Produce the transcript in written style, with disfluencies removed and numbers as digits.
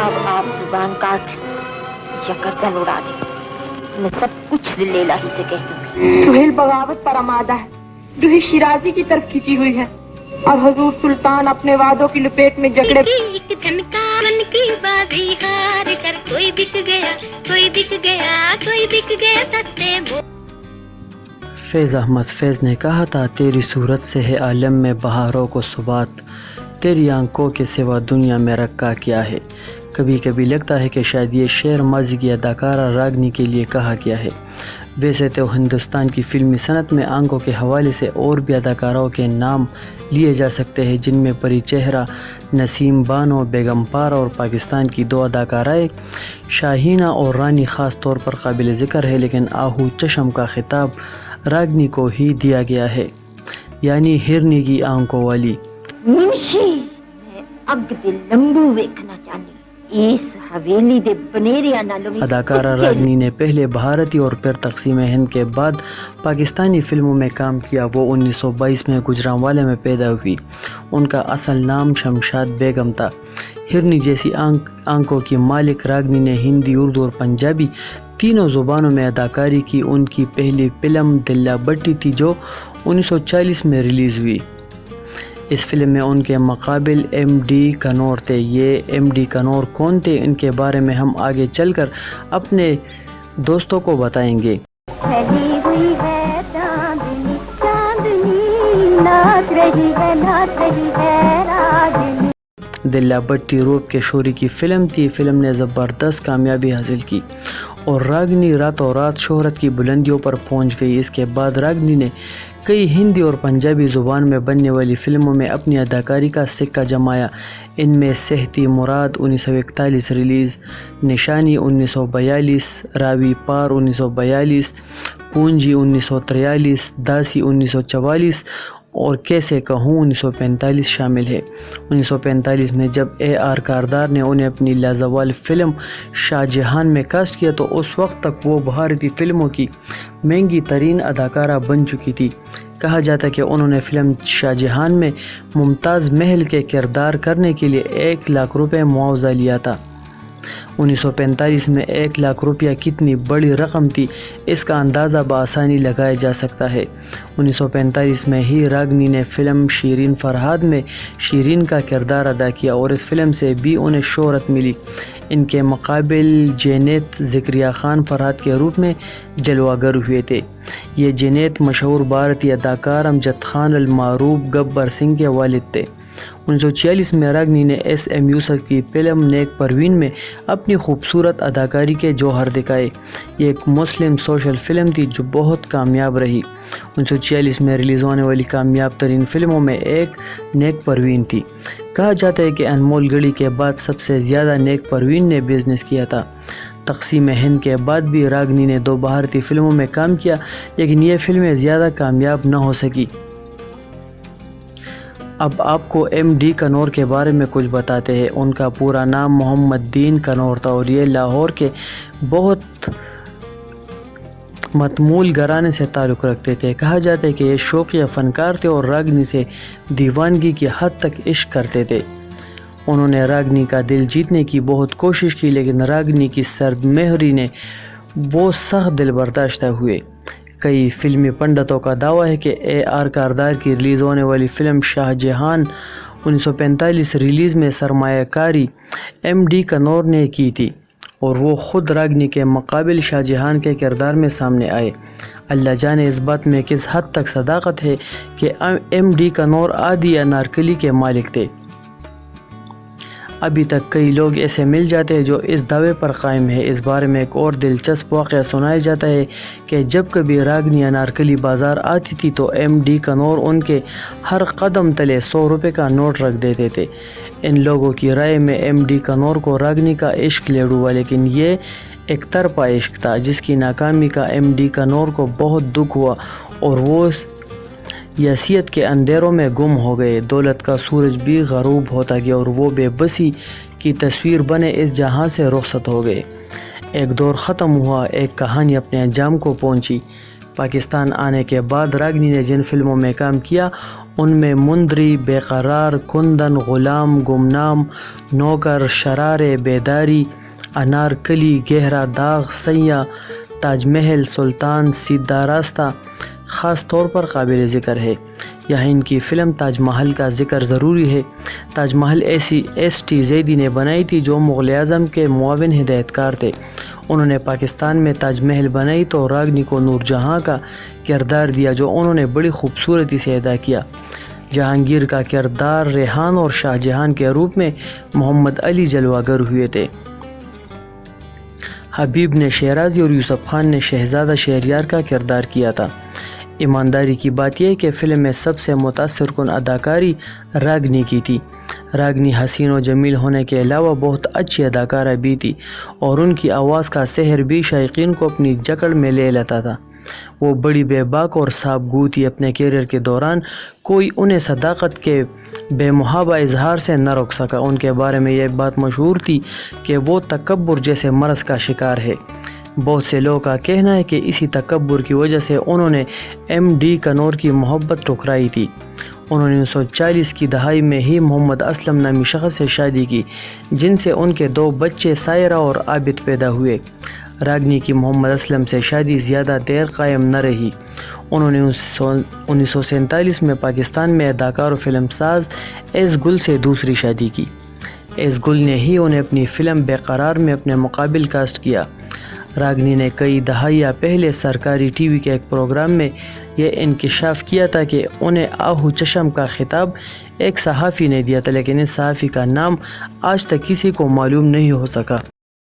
अब आप जुबान काट या गर्दन उड़ा दे, मैं सब कुछ जिल्लेलाही से कह दूंगी। सुहेल बगावत पर आमादा है, रूह शिराजी की तरफ खिंची हुई है और हजूर सुल्तान अपने वादों की लपेट में जकड़े। एक झनका मन की बाजी हार कर कोई बिक गया, कोई बिक गया, कोई बिक गया सत्ते। फैज़ अहमद फैज़ ने कहा था, तेरी सूरत से है आलम में बहारों को सुबात, तेरी आंखों के सिवा दुनिया में रखा क्या है। कभी कभी लगता है कि शायद ये शेर माजी की अदाकारा रागनी के लिए कहा गया है। वैसे तो हिंदुस्तान की फिल्मी सनत में आंखों के हवाले से और भी अदाकाराओं के नाम लिए जा सकते हैं, जिनमें परी चेहरा नसीम बानो, बेगम पारा और पाकिस्तान की दो अदाकाराएँ शाहीना और रानी ख़ास तौर पर काबिल ज़िक्र है। लेकिन आहू चशम का खिताब रागनी को ही दिया गया है, यानी हिरनी की आंखों वाली। मुंशी मैं अग दे लंबू वेखना चाहनी, इस हवेली दे बनेरिया नालों। अदाकारा रागनी ने पहले भारतीय और फिर तकसीम हिंद के बाद पाकिस्तानी फिल्मों में काम किया। वो 1922 में गुजरांवाले में पैदा हुई। उनका असल नाम शमशाद बेगम था। हिरनी जैसी आंखों की मालिक रागनी ने हिंदी, उर्दू और पंजाबी तीनों ज़ुबानों में अदाकारी की। उनकी पहली फिल्म दिल्ला बट्टी थी जो 1940 में रिलीज़ हुई। इस फिल्म में उनके मुकाबिल एम.डी. कनौर थे। ये एम.डी. कनौर कौन थे, इनके बारे में हम आगे चलकर अपने दोस्तों को बताएंगे। फैली हुई है चांदनी, चांदनी नाच रही है, नाच रही है रागनी। दिल्ला बट्टी रूप के शोरी की फिल्म थी। फिल्म ने ज़बरदस्त कामयाबी हासिल की और रागनी रातों रात शोहरत की बुलंदियों पर पहुंच गई। इसके बाद रागनी ने कई हिंदी और पंजाबी ज़ुबान में बनने वाली फ़िल्मों में अपनी अदाकारी का सिक्का जमाया। इनमें सहती मुराद 1941 रिलीज़, निशानी 1942, रावी पार 1942, पूंजी 1943, दासी 1944 और कैसे कहूँ 1945 शामिल है। 1945 में जब A.R. कारदार ने उन्हें अपनी लाजवाल फिल्म शाहजहान में कास्ट किया तो उस वक्त तक वो भारतीय फिल्मों की महंगी तरीन अदाकारा बन चुकी थी। कहा जाता है कि उन्होंने फिल्म शाहजहान में मुमताज़ महल के किरदार करने के लिए 1 लाख रुपए मुआवजा लिया था। 1945 में 1 लाख रुपया कितनी बड़ी रकम थी, इसका अंदाज़ा बआसानी लगाया जा सकता है। 1945 में ही रागनी ने फिल्म शीरीन फरहाद में शीरीन का किरदार अदा किया और इस फिल्म से भी उन्हें शोहरत मिली। इनके मुकाबिल जैनेत ज़िक्रिया खान फरहाद के रूप में जलवागर हुए थे। ये जैनेत मशहूर भारतीय अदाकार अमजद खान अल-मारूफ गब्बर सिंह के वालिद थे। 1946 में रागनी ने S.M. यूसुफ की फिल्म नेक परवीन में अपनी खूबसूरत अदाकारी के जौहर दिखाए। ये एक मुस्लिम सोशल फिल्म थी जो बहुत कामयाब रही। 1946 में रिलीज़ होने वाली कामयाब तरीन फिल्मों में एक नेक परवीन थी। कहा जाता है कि अनमोल गढ़ी के बाद सबसे ज़्यादा नेक परवीन ने बिजनेस किया था। तकसीम हिंद के बाद भी रागनी ने 2 भारतीय फिल्मों में काम किया, लेकिन ये फिल्में ज़्यादा कामयाब न हो सकी। अब आपको M.D. कनौर के बारे में कुछ बताते हैं। उनका पूरा नाम मोहम्मद दीन कनौर था और ये लाहौर के बहुत मतमूल घराने से ताल्लुक़ रखते थे। कहा जाता है कि ये शौकिया फ़नकार थे और रागनी से दीवानगी की हद तक इश्क करते थे। उन्होंने रागनी का दिल जीतने की बहुत कोशिश की, लेकिन रागनी की सर्द मेहरी ने वो सख्त दिल बर्दाश्त हुए। कई फिल्मी पंडितों का दावा है कि A.R. कारदार की रिलीज़ होने वाली फ़िल्म शाहजहान 1945 रिलीज़ में सरमायाकारी M.D. कनौर ने की थी और वो ख़ुद रागनी के मुकाबिल शाहजहान के किरदार में सामने आए। अल्लाह जाने इस बात में किस हद तक सदाकत है कि M.D. कनौर आदि अनारकली के मालिक थे। अभी तक कई लोग ऐसे मिल जाते हैं जो इस दावे पर कायम है। इस बारे में एक और दिलचस्प वाक़या सुनाया जाता है कि जब कभी रागनी अनारकली बाज़ार आती थी तो M.D. कनौर उनके हर कदम तले 100 रुपये का नोट रख देते थे। इन लोगों की राय में M.D. कनौर को रागनी का इश्क लेडू हुआ, लेकिन ये एक तरफा इश्क था जिसकी नाकामी का M.D. कनौर को बहुत दुख हुआ और वो यसीयत के अंधेरों में गुम हो गए। दौलत का सूरज भी गरूब होता गया और वो बेबसी की तस्वीर बने इस जहां से रुखसत हो गए। एक दौर ख़त्म हुआ, एक कहानी अपने अंजाम को पहुंची। पाकिस्तान आने के बाद रागनी ने जिन फिल्मों में काम किया ان میں مندری، بے قرار، کندن، غلام، گمنام، نوکر، شرار بیداری، انارکلی، گہرا داغ، سیاح، تاج محل، سلطان، سیدھا راستہ خاص طور پر قابل ذکر ہے۔ یہاں ان کی فلم تاج محل کا ذکر ضروری ہے۔ تاج محل ایس ٹی زیدی نے بنائی تھی، جو مغل اعظم کے معاون ہدایت کار تھے۔ انہوں نے پاکستان میں تاج محل بنائی تو راگنی کو نور جہاں کا کردار دیا، جو انہوں نے بڑی خوبصورتی سے ادا کیا۔ جہانگیر کا کردار ریحان اور شاہ جہان کے روپ میں محمد علی جلوہ گر ہوئے تھے۔ حبیب نے شیرازی اور یوسف خان نے شہزادہ شہریار کا کردار کیا تھا۔ ایمانداری کی بات یہ ہے کہ فلم میں سب سے متاثر کن اداکاری راگنی کی تھی۔ راگنی حسین و جمیل ہونے کے علاوہ بہت اچھی اداکارہ بھی تھی اور ان کی آواز کا سحر بھی شائقین کو اپنی جکڑ میں لے لیتا تھا۔ وہ بڑی بے باک اور صاف گو تھی۔ اپنے کیریئر کے دوران کوئی انہیں صداقت کے بے محابہ اظہار سے نہ روک سکا۔ ان کے بارے میں یہ بات مشہور تھی کہ وہ تکبر جیسے مرض کا شکار ہے۔ بہت سے لوگوں کا کہنا ہے کہ اسی تکبر کی وجہ سے انہوں نے ایم ڈی کنور کی محبت ٹھکرائی تھی۔ انہوں نے 1940 کی دہائی میں ہی محمد اسلم نامی شخص سے شادی کی، جن سے ان کے 2 بچے سائرہ اور عابد پیدا ہوئے۔ راگنی کی محمد اسلم سے شادی زیادہ دیر قائم نہ رہی۔ انہوں نے 1947 میں پاکستان میں اداکار و فلم ساز ایس گل سے دوسری شادی کی۔ ایس گل نے ہی انہیں اپنی فلم بے قرار میں اپنے مقابل کاسٹ کیا۔ راگنی نے کئی دہائیاں پہلے سرکاری ٹی وی کے ایک پروگرام میں یہ انکشاف کیا تھا کہ انہیں آہو چشم کا خطاب ایک صحافی نے دیا تھا، لیکن اس صحافی کا نام آج تک کسی کو معلوم نہیں ہو سکا۔